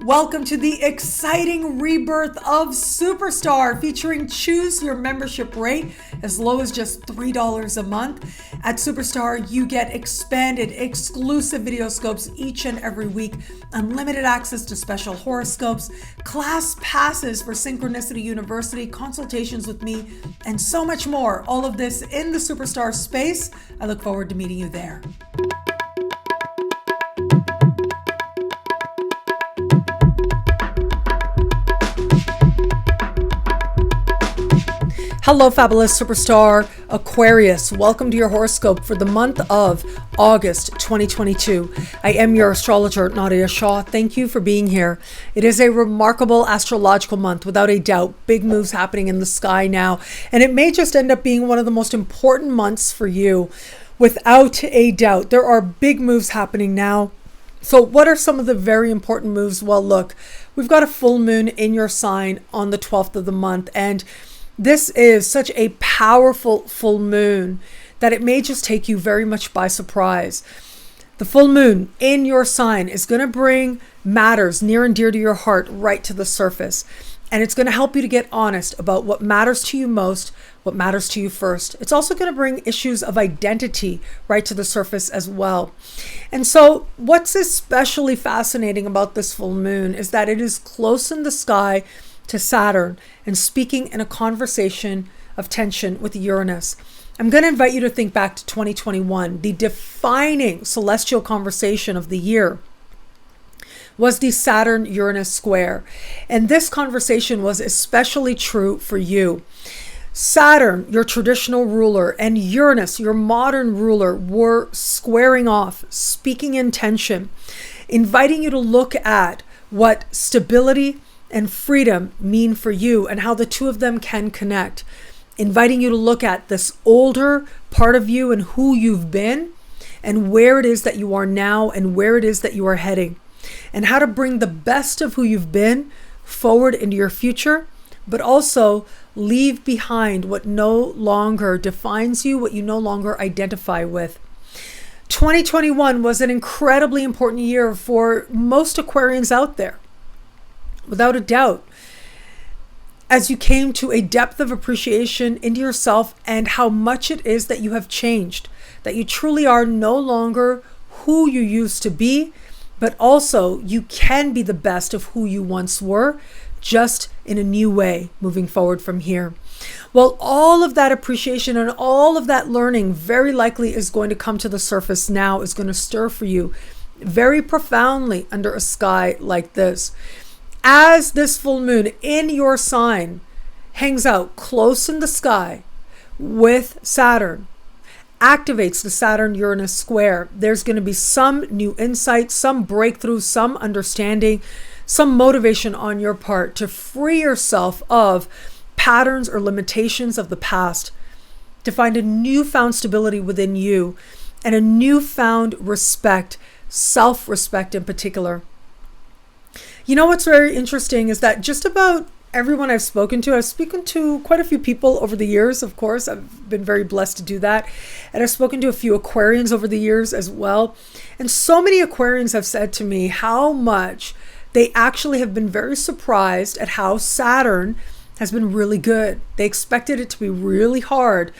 Welcome to the exciting rebirth of Superstar, featuring choose your membership rate as low as just $3 a month. At Superstar, you get expanded, exclusive video scopes each and every week, unlimited access to special horoscopes, class passes for Synchronicity University, consultations with me, and so much more. All of this in the Superstar space. I look forward to meeting you there. Hello, fabulous superstar Aquarius. Welcome to your horoscope for the month of August 2022. I am your astrologer, Nadiya Shah. Thank you for being here. It is a remarkable astrological month, without a doubt. Big moves happening in the sky now, and it may just end up being one of the most important months for you, without a doubt. There are big moves happening now. So what are some of the very important moves? Well, look, we've got a full moon in your sign on the 12th of the month, and this is such a powerful full moon that it may just take you very much by surprise. The full moon in your sign is going to bring matters near and dear to your heart right to the surface. And it's going to help you to get honest about what matters to you most, what matters to you first. It's also going to bring issues of identity right to the surface as well. And so what's especially fascinating about this full moon is that it is close in the sky to Saturn and speaking in a conversation of tension with Uranus. I'm going to invite you to think back to 2021. The defining celestial conversation of the year was the Saturn-Uranus square. And this conversation was especially true for you. Saturn, your traditional ruler, and Uranus, your modern ruler, were squaring off, speaking in tension, inviting you to look at what stability and freedom mean for you and how the two of them can connect, inviting you to look at this older part of you and who you've been and where it is that you are now and where it is that you are heading, and how to bring the best of who you've been forward into your future, but also leave behind what no longer defines you, what you no longer identify with. 2021 was an incredibly important year for most Aquarians out there. Without a doubt, as you came to a depth of appreciation into yourself and how much it is that you have changed, that you truly are no longer who you used to be, but also you can be the best of who you once were, just in a new way moving forward from here. Well, all of that appreciation and all of that learning very likely is going to come to the surface now, is going to stir for you very profoundly under a sky like this. As this full moon in your sign hangs out close in the sky with Saturn, activates the Saturn-Uranus square, there's going to be some new insight, some breakthrough, some understanding, some motivation on your part to free yourself of patterns or limitations of the past, to find a newfound stability within you and a newfound respect, self-respect in particular. You know what's very interesting is that just about everyone I've spoken to quite a few people over the years, of course. I've been very blessed to do that. And I've spoken to a few Aquarians over the years as well. And so many Aquarians have said to me how much they actually have been very surprised at how Saturn has been really good. They expected it to be really hard,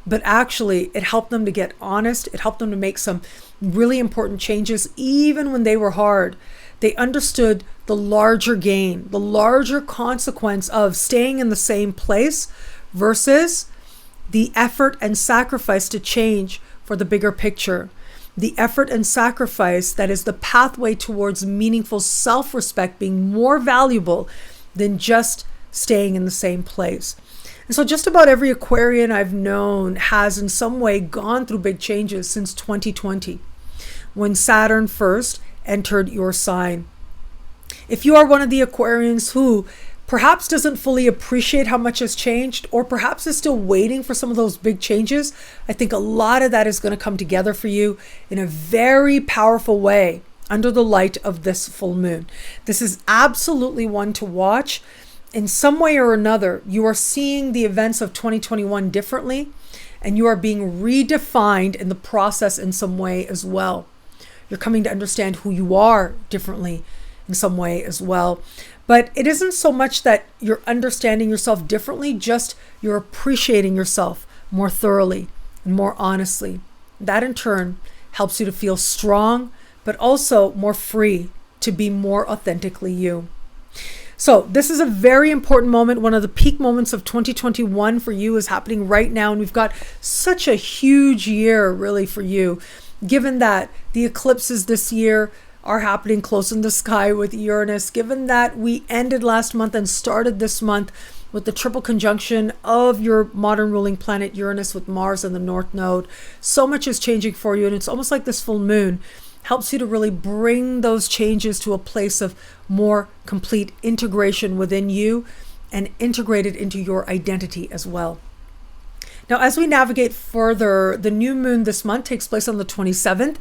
but actually it helped them to get honest. It helped them to make some really important changes, even when they were hard. They understood the larger gain, the larger consequence of staying in the same place versus the effort and sacrifice to change for the bigger picture. The effort and sacrifice that is the pathway towards meaningful self-respect being more valuable than just staying in the same place. And so just about every Aquarian I've known has in some way gone through big changes since 2020, when Saturn first entered your sign. If you are one of the Aquarians who perhaps doesn't fully appreciate how much has changed, or perhaps is still waiting for some of those big changes, I think a lot of that is going to come together for you in a very powerful way under the light of this full moon. This is absolutely one to watch. In some way or another, you are seeing the events of 2021 differently, and you are being redefined in the process in some way as well. You're coming to understand who you are differently in some way as well. But it isn't so much that you're understanding yourself differently, just you're appreciating yourself more thoroughly and more honestly. That in turn helps you to feel strong, but also more free to be more authentically you. So this is a very important moment. One of the peak moments of 2021 for you is happening right now. And we've got such a huge year really for you, given that the eclipses this year are happening close in the sky with Uranus, given that we ended last month and started this month with the triple conjunction of your modern ruling planet Uranus with Mars in the North Node. So much is changing for you, and it's almost like this full moon helps you to really bring those changes to a place of more complete integration within you and integrated into your identity as well. Now, as we navigate further, the new moon this month takes place on the 27th,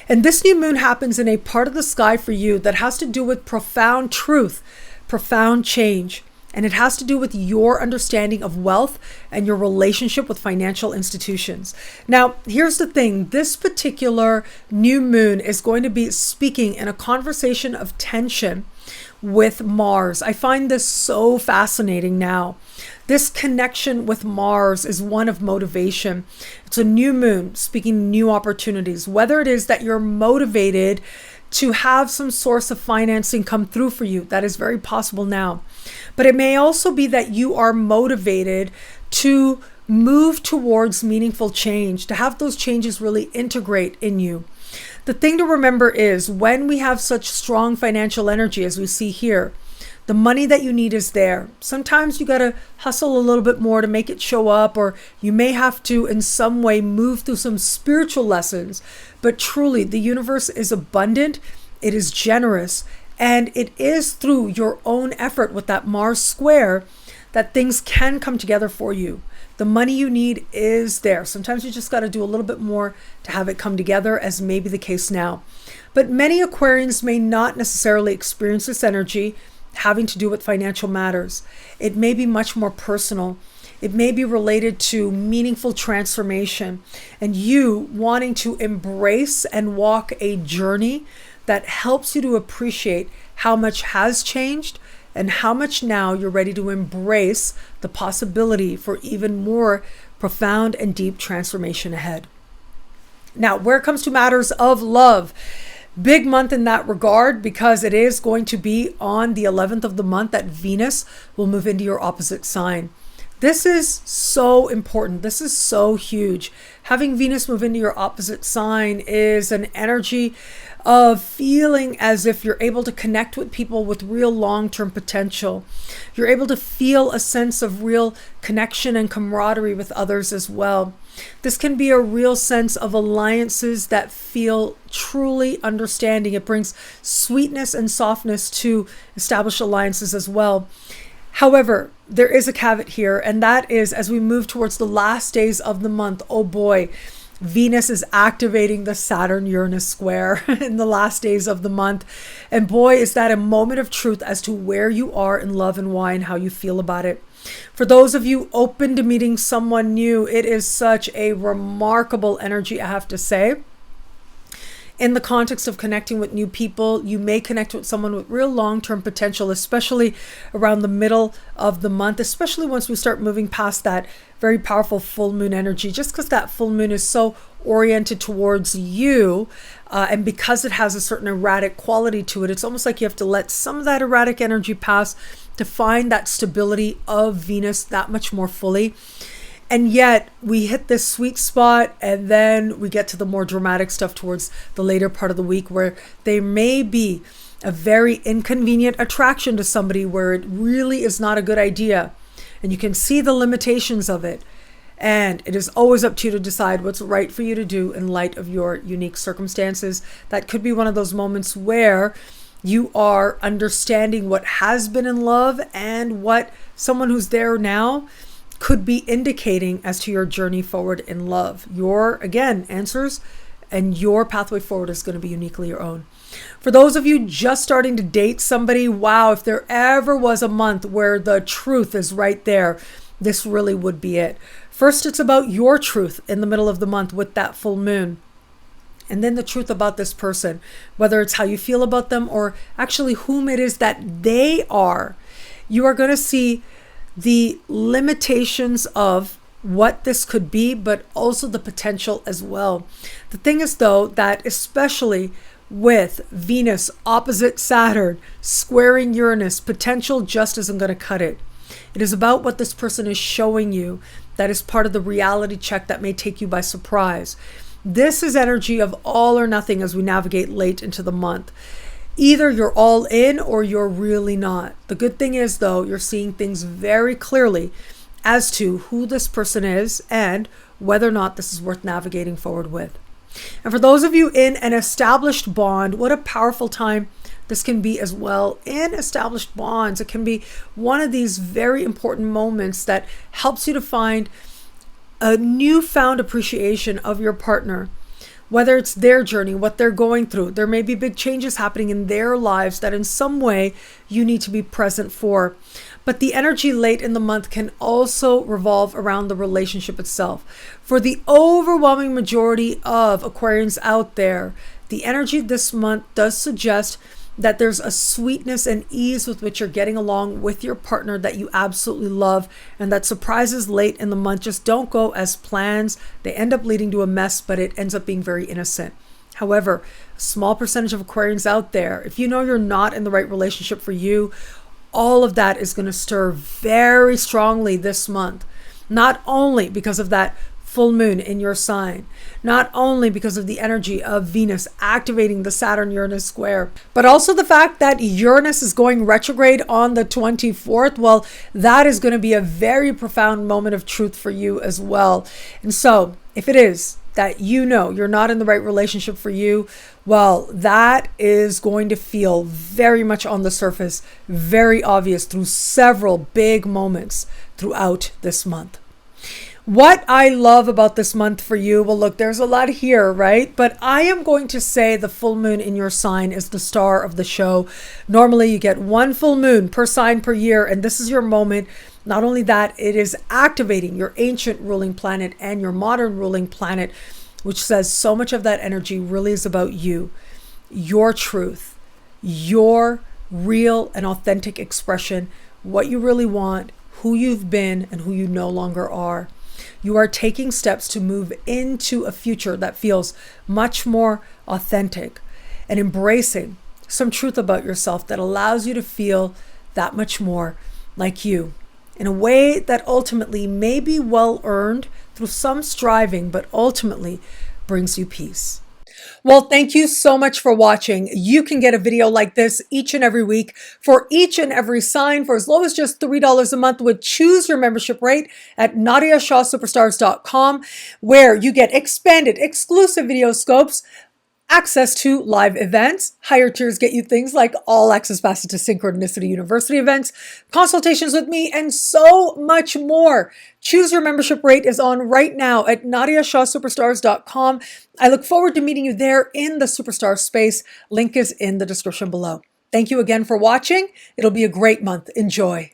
and this new moon happens in a part of the sky for you that has to do with profound truth, profound change, and it has to do with your understanding of wealth and your relationship with financial institutions. Now, here's the thing. This particular new moon is going to be speaking in a conversation of tension with Mars. I find this so fascinating now. This connection with Mars is one of motivation. It's a new moon speaking new opportunities, whether it is that you're motivated to have some source of financing come through for you. That is very possible now. But it may also be that you are motivated to move towards meaningful change, to have those changes really integrate in you. The thing to remember is when we have such strong financial energy as we see here, the money that you need is there. Sometimes you got to hustle a little bit more to make it show up, or you may have to in some way move through some spiritual lessons. But truly, the universe is abundant, it is generous, and it is through your own effort with that Mars square that things can come together for you. The money you need is there. Sometimes you just got to do a little bit more to have it come together, as may be the case now. But many Aquarians may not necessarily experience this energy having to do with financial matters. It may be much more personal. It may be related to meaningful transformation and you wanting to embrace and walk a journey that helps you to appreciate how much has changed and how much now you're ready to embrace the possibility for even more profound and deep transformation ahead. Now, where it comes to matters of love, big month in that regard, because it is going to be on the 11th of the month that Venus will move into your opposite sign. This is so important. This is so huge. Having Venus move into your opposite sign is an energy of feeling as if you're able to connect with people with real long-term potential. You're able to feel a sense of real connection and camaraderie with others as well. This can be a real sense of alliances that feel truly understanding. It brings sweetness and softness to established alliances as well. However, there is a caveat here, and that is as we move towards the last days of the month, oh boy, Venus is activating the Saturn-Uranus square in the last days of the month. And boy, is that a moment of truth as to where you are in love and why and how you feel about it. For those of you open to meeting someone new, it is such a remarkable energy, I have to say. In the context of connecting with new people, you may connect with someone with real long-term potential, especially around the middle of the month, especially once we start moving past that very powerful full moon energy, just because that full moon is so oriented towards you. And because it has a certain erratic quality to it, it's almost like you have to let some of that erratic energy pass to find that stability of Venus that much more fully. And yet we hit this sweet spot, and then we get to the more dramatic stuff towards the later part of the week, where there may be a very inconvenient attraction to somebody where it really is not a good idea. And you can see the limitations of it. And it is always up to you to decide what's right for you to do in light of your unique circumstances. That could be one of those moments where you are understanding what has been in love and what someone who's there now could be indicating as to your journey forward in love. Your, again, answers and your pathway forward is going to be uniquely your own. For those of you just starting to date somebody, wow, if there ever was a month where the truth is right there, this really would be it. First, it's about your truth in the middle of the month with that full moon. and then the truth about this person, whether it's how you feel about them or actually whom it is that they are, you are going to see the limitations of what this could be, but also the potential as well. The thing is, though, that especially with Venus opposite Saturn, squaring Uranus, potential just isn't going to cut it. It is about what this person is showing you that is part of the reality check that may take you by surprise. This is energy of all or nothing as we navigate late into the month. Either you're all in or you're really not. The good thing is, though, you're seeing things very clearly as to who this person is and whether or not this is worth navigating forward with. And for those of you in an established bond, what a powerful time this can be as well. In established bonds, it can be one of these very important moments that helps you to find a newfound appreciation of your partner, whether it's their journey, what they're going through. There may be big changes happening in their lives that in some way you need to be present for. But the energy late in the month can also revolve around the relationship itself. For the overwhelming majority of Aquarians out there, the energy this month does suggest that there's a sweetness and ease with which you're getting along with your partner that you absolutely love, and that surprises late in the month just don't go as planned. They end up leading to a mess, but it ends up being very innocent. However, a small percentage of Aquarians out there, if you know you're not in the right relationship for you, all of that is going to stir very strongly this month. Not only because of that full moon in your sign, not only because of the energy of Venus activating the Saturn-Uranus square, but also the fact that Uranus is going retrograde on the 24th. Well, that is going to be a very profound moment of truth for you as well. And so if it is that you know you're not in the right relationship for you, well, that is going to feel very much on the surface, very obvious through several big moments throughout this month. What I love about this month for you, well, look, there's a lot here, right? But I am going to say the full moon in your sign is the star of the show. Normally you get one full moon per sign per year, and this is your moment. Not only that, it is activating your ancient ruling planet and your modern ruling planet, which says so much of that energy really is about you, your truth, your real and authentic expression, what you really want, who you've been, and who you no longer are. You are taking steps to move into a future that feels much more authentic and embracing some truth about yourself that allows you to feel that much more like you in a way that ultimately may be well earned through some striving, but ultimately brings you peace. Well, thank you so much for watching. You can get a video like this each and every week for each and every sign for as low as just $3 a month with choose your membership rate at NadiyaShahSuperstars.com, where you get expanded exclusive video scopes, access to live events. Higher tiers get you things like all access passes to Synchronicity University events, consultations with me, and so much more. Choose your membership rate is on right now at NadiyaShahSuperstars.com. I look forward to meeting you there in the Superstar space. Link is in the description below. Thank you again for watching. It'll be a great month. Enjoy.